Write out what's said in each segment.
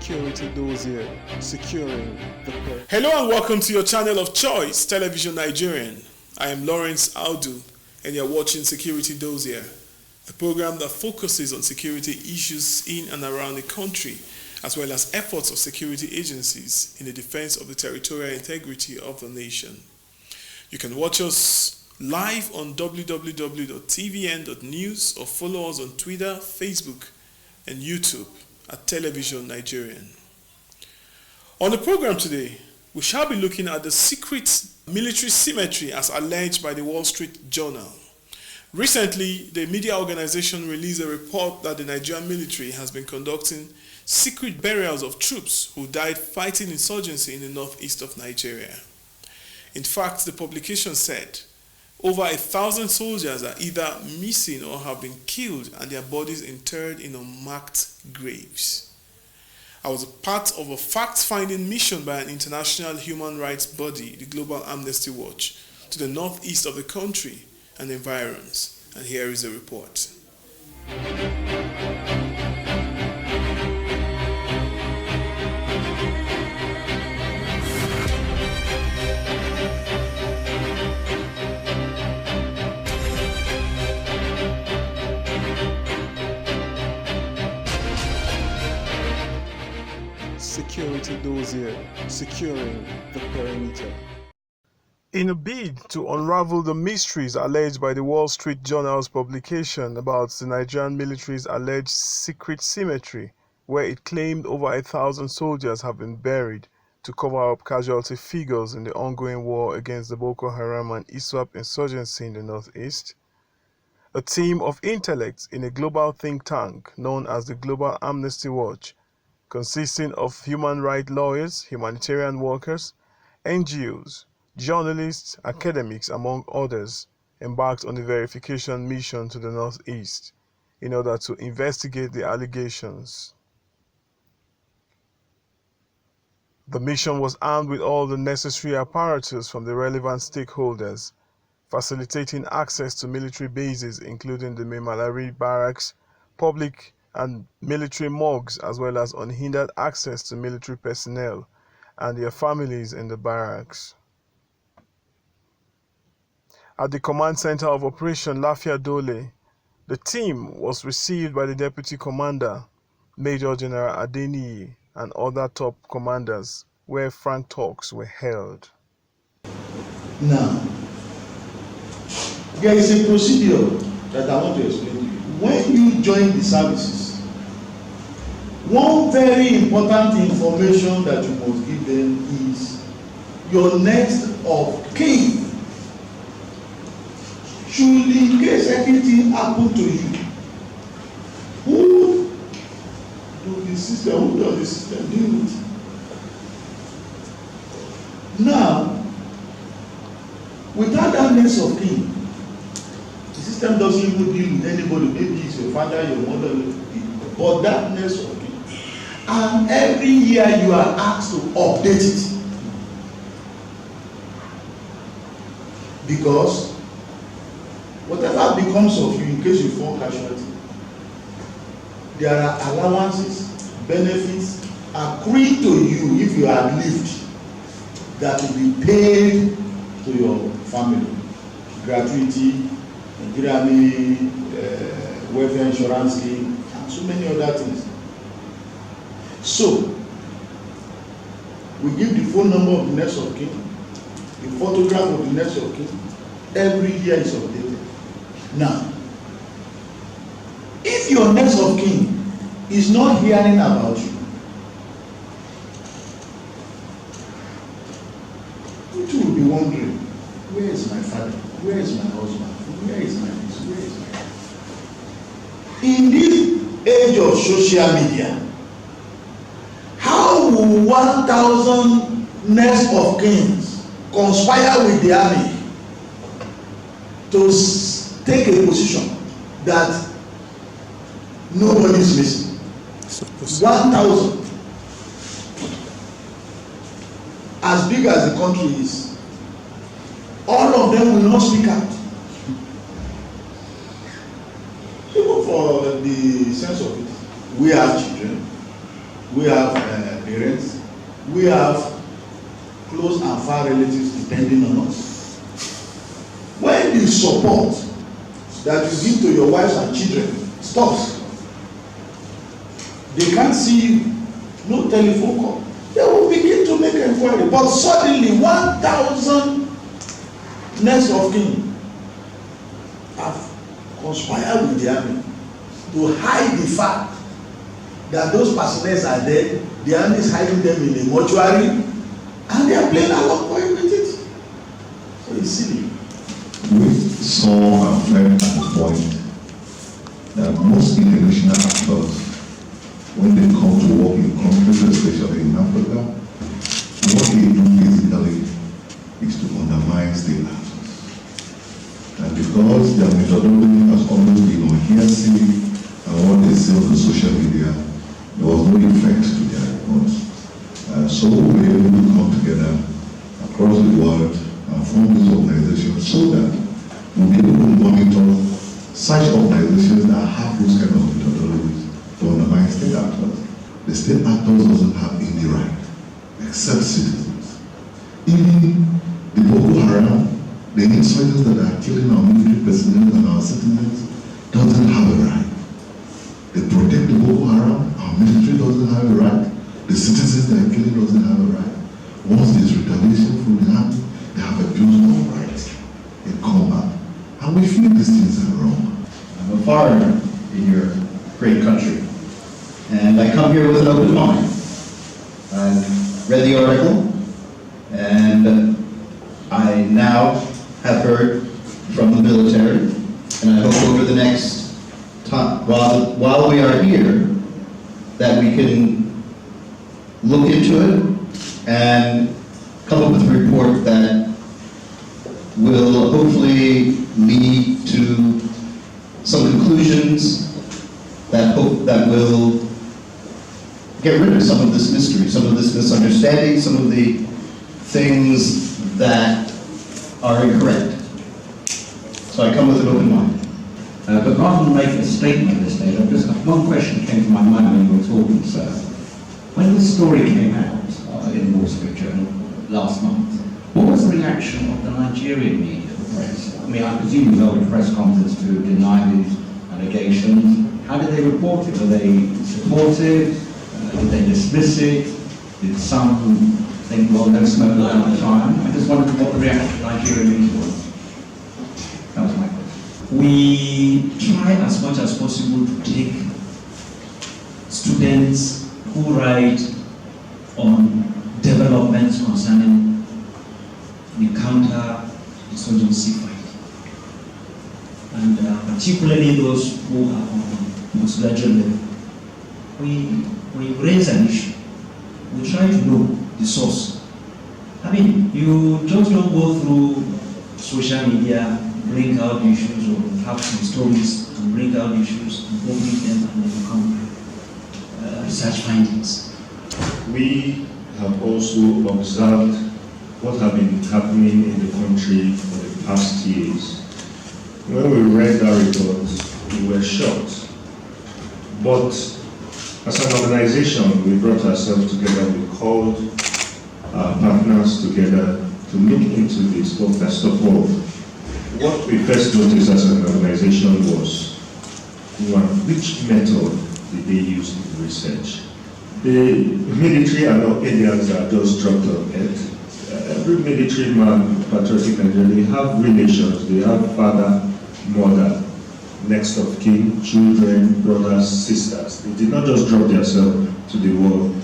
Security DOSSIER, securing the press. Hello and welcome to your channel of choice, Television Nigerian. I am Lawrence Audu and you're watching Security DOSSIER, the program that focuses on security issues in and around the country, as well as efforts of security agencies in the defense of the territorial integrity of the nation. You can watch us live on www.tvn.news or follow us on Twitter, Facebook, and YouTube at Television Nigerian. On the program today, we shall be looking at the secret military symmetry as alleged by the Wall Street Journal. Recently, the media organization released a report that the Nigerian military has been conducting secret burials of troops who died fighting insurgency in the northeast of Nigeria. In fact, the publication said over 1,000 soldiers are either missing or have been killed and their bodies interred in unmarked graves. I was a part of a fact-finding mission by an international human rights body, the Global Amnesty Watch, to the northeast of the country and environs. And here is a report. Security DOSSIER, securing the perimeter. In a bid to unravel the mysteries alleged by the Wall Street Journal's publication about the Nigerian military's alleged secret symmetry, where it claimed over 1,000 soldiers have been buried to cover up casualty figures in the ongoing war against the Boko Haram and ISWAP insurgency in the northeast, a team of intellects in a global think tank known as the Global Amnesty Watch, consisting of human rights lawyers, humanitarian workers, NGOs, journalists, academics, among others, embarked on a verification mission to the northeast in order to investigate the allegations. The mission was armed with all the necessary apparatus from the relevant stakeholders, facilitating access to military bases including the Malari barracks, public and military morgues, as well as unhindered access to military personnel and their families in the barracks. At the Command Center of Operation Lafia Dole, the team was received by the Deputy Commander, Major General Adeniyi, and other top commanders, where frank talks were held. Now, there is a procedure that I want to explain to you. When you join the services, one very important information that you must give them is your next of kin. Should in case anything happen to you, who does the system deal with? Now, without that next of kin, the system doesn't even deal with anybody. Maybe it's your father, your mother, but that next of kin. And every year you are asked to update it. Because whatever becomes of you in case you fall casualty, there are allowances, benefits accrued to you if you have lived that will be paid to your family. Gratuity, Nigerian welfare insurance scheme, and so many other things. So, we give the phone number of the next of kin, the photograph of the next of kin. Every year is updated. Now, if your next of kin is not hearing about you, you will be wondering, where is my father? Where is my husband? Where is my this? Where is my... In this age of social media, how will 1,000 next of kings conspire with the army to take a position that nobody is missing? 1,000. As big as the country is, all of them will not speak out. Even for the sense of it, we have children, we have parents, we have close and far relatives depending on us. When the support that you give to your wives and children stops, they can't see you, no telephone call, they will begin to make inquiry. But suddenly 1,000 next of kin have conspired with the army to hide the fact that those personnel are dead. The army is hiding them in a mortuary, and they are playing along with it. So it's silly. We saw and felt at the point that most international actors, when they come to work in countries, especially in Africa, what they do basically is to undermine state actors. And because their methodology has always been on hearsay and what they say on the social media, there was no effect to their reports. So we were able to come together across the world and form this organization so that we'll be able to monitor such organizations that have those kind of methodologies to undermine state actors. The state actors doesn't have any right except citizens. Even the Boko Haram, the insurgents that are killing our military personnel and our citizens, doesn't have a right. They protect the Boko Haram, our military doesn't have a right. The citizens that are killing doesn't have a right. Once there's retaliation from the army, they have abused all rights in combat. And we feel these things are wrong. I'm a foreigner in your great country, and I come here with an open mind. I've read the article, and I now have heard from the military, and I hope over the next time, while we are here, that we can look into it and come up with a report that will hopefully lead to some conclusions that will get rid of some of this mystery, some of this misunderstanding, some of the things that are incorrect. So I come with an open mind. But rather than make a statement at this stage, I've just one question came to my mind when you were talking, sir. When this story came out in the Wall Street Journal last month, what was the reaction of the Nigerian media, the press? I mean, I presume you held a press conference to deny these allegations. How did they report it? Were they supportive? Did they dismiss it? Did some think, well, no smoke without fire? I just wondered what the reaction of the Nigerian media was. That was my question. We try as much as possible to take students who write on developments concerning the counter-insurgency fight, and particularly those who are on postgraduate level. We raise an issue. We try to know the source. I mean, you just don't go through social media, bring out issues, or have some stories and bring out issues and publish them, and then become research findings. We have also observed what have been happening in the country for the past years. When we read that report, we were shocked. But as an organization, we brought ourselves together, we called our partners together to look into this. But first of all, what we first noticed as an organization was, one, which method did they use in the research? The military are not aliens that are just dropped on earth. Every military man, patriotic Nigerian, they have relations. They have father, mother, next of kin, children, brothers, sisters. They did not just drop themselves to the world.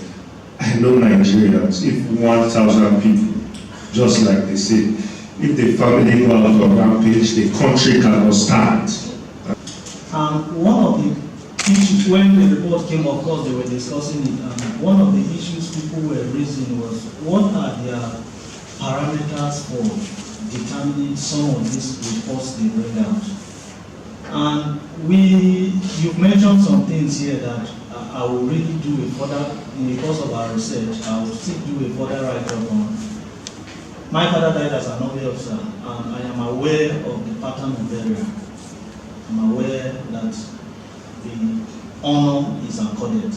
I know Nigerians, if 1,000 people, just like they say, if the family go out on rampage, the country cannot stand. One of the issues, when the report came, of course, they were discussing it, and one of the issues people were raising was, what are their parameters for determining some of these reports they bring out? And you've mentioned some things here that I will really do a further, in the course of our research, I will still do a further write-up on. My father died as an army officer, and I am aware of the pattern of burial. I'm aware that the honor is accorded.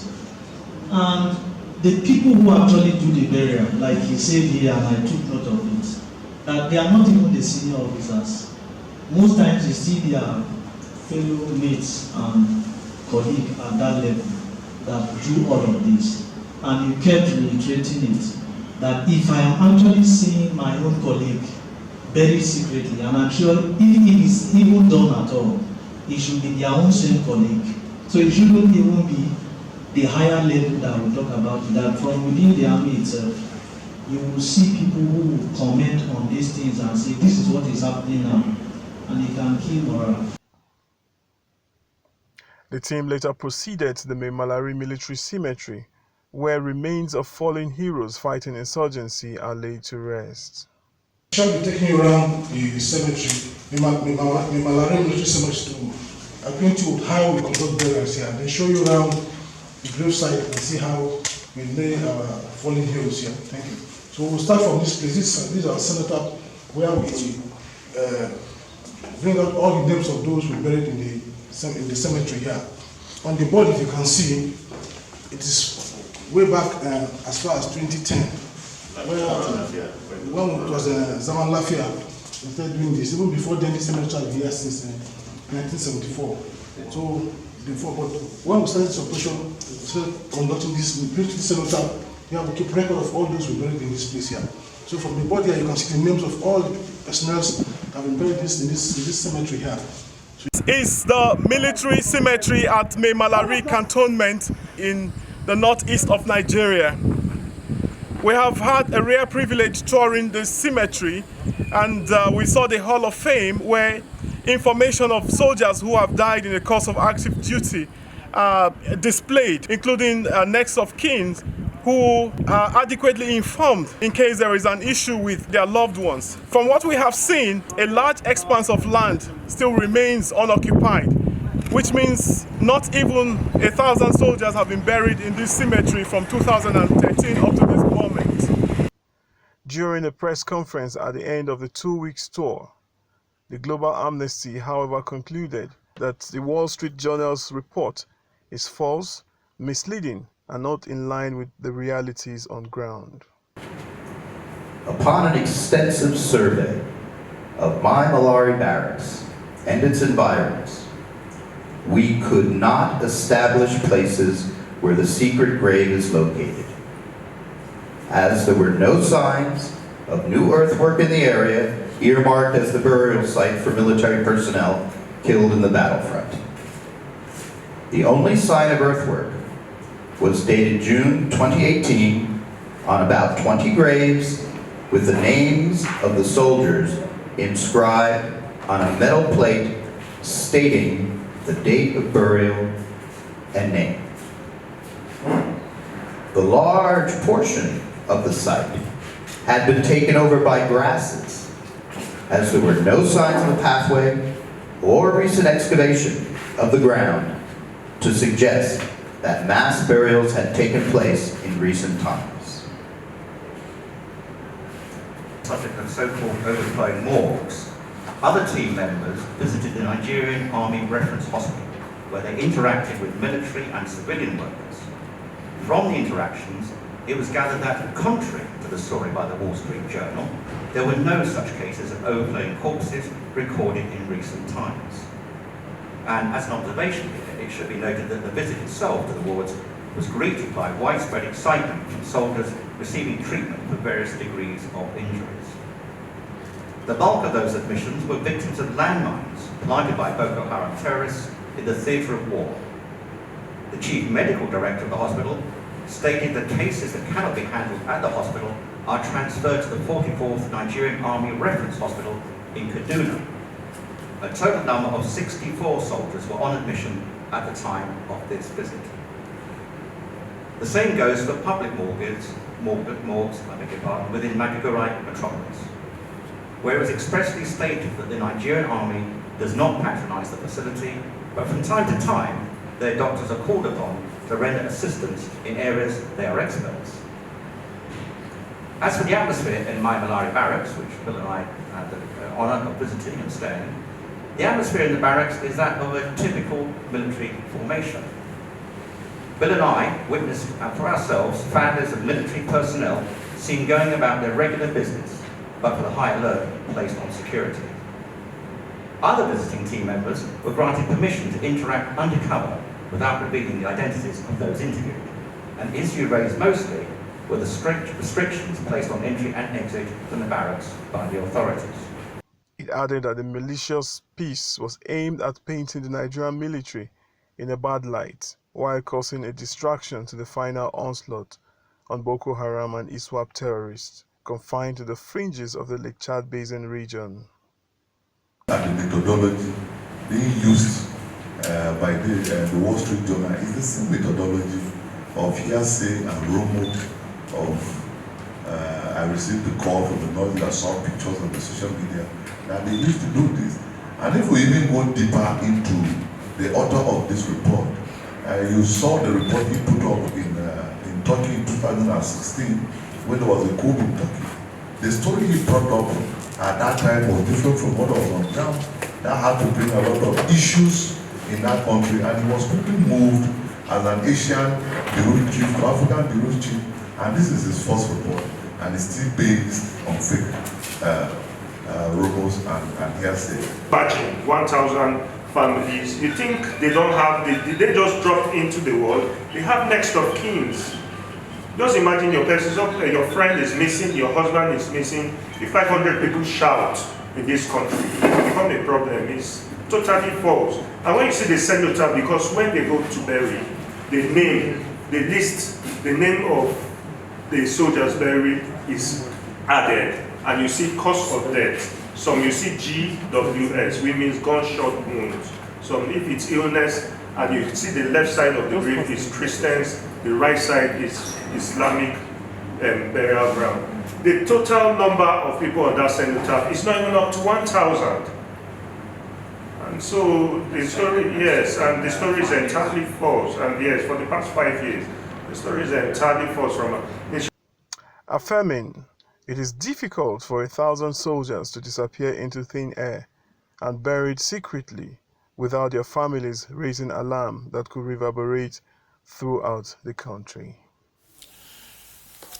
And the people who actually do the burial, like he said here, and I took note of it, that they are not even the senior officers. Most times you see their fellow mates and colleagues at that level that do all of this. And you kept reiterating it, that if I am actually seeing my own colleague buried secretly, and I'm sure if it is even done at all, it should be their own same colleague. So it shouldn't even be the higher level that we talk about, that from within the army itself, you will see people who will comment on these things and say, this is what is happening now, and it can kill morale. The team later proceeded to the Malari military cemetery, where remains of fallen heroes fighting insurgency are laid to rest. I shall be taking you around the cemetery, the Malari military cemetery, to acquaint you with how we conduct burials here, and then show you around the gravesite and see how we lay our fallen heroes here. Thank you. So we'll start from this place. This is our cenotaph, where we bring out all the names of those we buried in the cemetery here. On the board, if you can see, it is way back as far as 2010, when it was Zaman Lafia we started doing this. Even before then, this cemetery has been here since 1974. So before, but when we started this operation, we started conducting this, we built this cenotaph. Yeah, we keep record of all those we buried in this place here. So from the board here, you can see the names of all the personnel that have been buried in this cemetery here. Is the military cemetery at Malari cantonment in the northeast of Nigeria. We have had a rare privilege touring the cemetery, and we saw the Hall of Fame, where information of soldiers who have died in the course of active duty are displayed, including next of kin who are adequately informed in case there is an issue with their loved ones. From what we have seen, a large expanse of land still remains unoccupied, which means not even 1,000 soldiers have been buried in this cemetery from 2013 up to this moment. During a press conference at the end of the 2-week tour, the Global Amnesty, however, concluded that the Wall Street Journal's report is false, misleading, and not in line with the realities on ground. Upon an extensive survey of Malari Barracks and its environs, we could not establish places where the secret grave is located, as there were no signs of new earthwork in the area earmarked as the burial site for military personnel killed in the battlefront. The only sign of earthwork was dated June 2018 on about 20 graves with the names of the soldiers inscribed on a metal plate stating the date of burial and name. The large portion of the site had been taken over by grasses, as there were no signs of a pathway or recent excavation of the ground to suggest that mass burials had taken place in recent times. Subject of so-called overflowing morgues, other team members visited the Nigerian Army Reference Hospital, where they interacted with military and civilian workers. From the interactions, it was gathered that, contrary to the story by the Wall Street Journal, there were no such cases of overflowing corpses recorded in recent times. And as an observation, it should be noted that the visit itself to the wards was greeted by widespread excitement from soldiers receiving treatment for various degrees of injuries. The bulk of those admissions were victims of landmines planted by Boko Haram terrorists in the theatre of war. The chief medical director of the hospital stated that cases that cannot be handled at the hospital are transferred to the 44th Nigerian Army Reference Hospital in Kaduna. A total number of 64 soldiers were on admission at the time of this visit. The same goes for public morgues within Maiduguri metropolis, where it was expressly stated that the Nigerian Army does not patronise the facility, but from time to time, their doctors are called upon to render assistance in areas they are experts. As for the atmosphere in Malari Barracks, which Bill and I had the honour of visiting and staying, the atmosphere in the barracks is that of a typical military formation. Bill and I witnessed for ourselves families of military personnel seen going about their regular business, but for the high alert placed on security. Other visiting team members were granted permission to interact undercover without revealing the identities of those interviewed. An issue raised mostly were the strict restrictions placed on entry and exit from the barracks by the authorities. It added that the malicious piece was aimed at painting the Nigerian military in a bad light, while causing a distraction to the final onslaught on Boko Haram and ISWAP terrorists confined to the fringes of the Lake Chad Basin region. And the methodology being used by the Wall Street Journal is the same methodology of hearsay and rumor of I received a call from the North that saw pictures on the social media that they used to do this. And if we even go deeper into the author of this report, you saw the report he put up in Turkey in 2016 when there was a coup in Turkey. The story he brought up at that time was different from what was on ground. That had to bring a lot of issues in that country, and he was quickly moved as an Asian bureau chief to African bureau chief, and this is his first report, and it's still based on fake rumors and hearsay. Imagine 1,000 families. You think they don't have, they just dropped into the world. They have next of kins. Just imagine your friend is missing, your husband is missing. If 500 people shout in this country, it will become a problem. It's totally false. And when you see the cenotaph, because when they go to bury, they list the name of the soldiers buried is added, and you see cause of death. Some you see GWS, which means gunshot wounds. Some if it's illness, and you see the left side of the grave is Christians, the right side is Islamic burial ground. The total number of people on that cenotaph is not even up to 1,000. And so the story, yes, and the story is entirely false. And yes, for the past 5 years, the story is entirely false from affirming it is difficult for 1,000 soldiers to disappear into thin air and buried secretly without their families raising alarm that could reverberate throughout the country.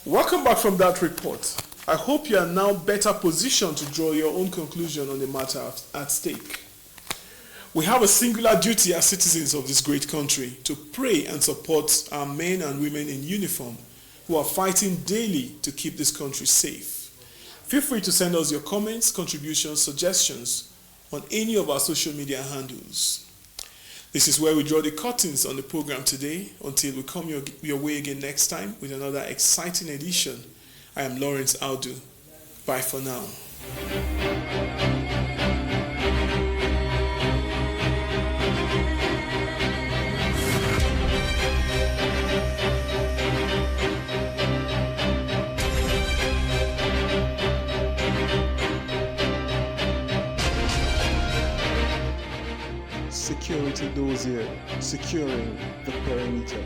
Welcome back from that report. I hope you are now better positioned to draw your own conclusion on the matter at stake. We have a singular duty as citizens of this great country to pray and support our men and women in uniform who are fighting daily to keep this country safe. Feel free to send us your comments, contributions, suggestions on any of our social media handles. This is where we draw the curtains on the program today until we come your way again next time with another exciting edition. I am Lawrence Audu. Bye for now. Security dossier, securing the perimeter.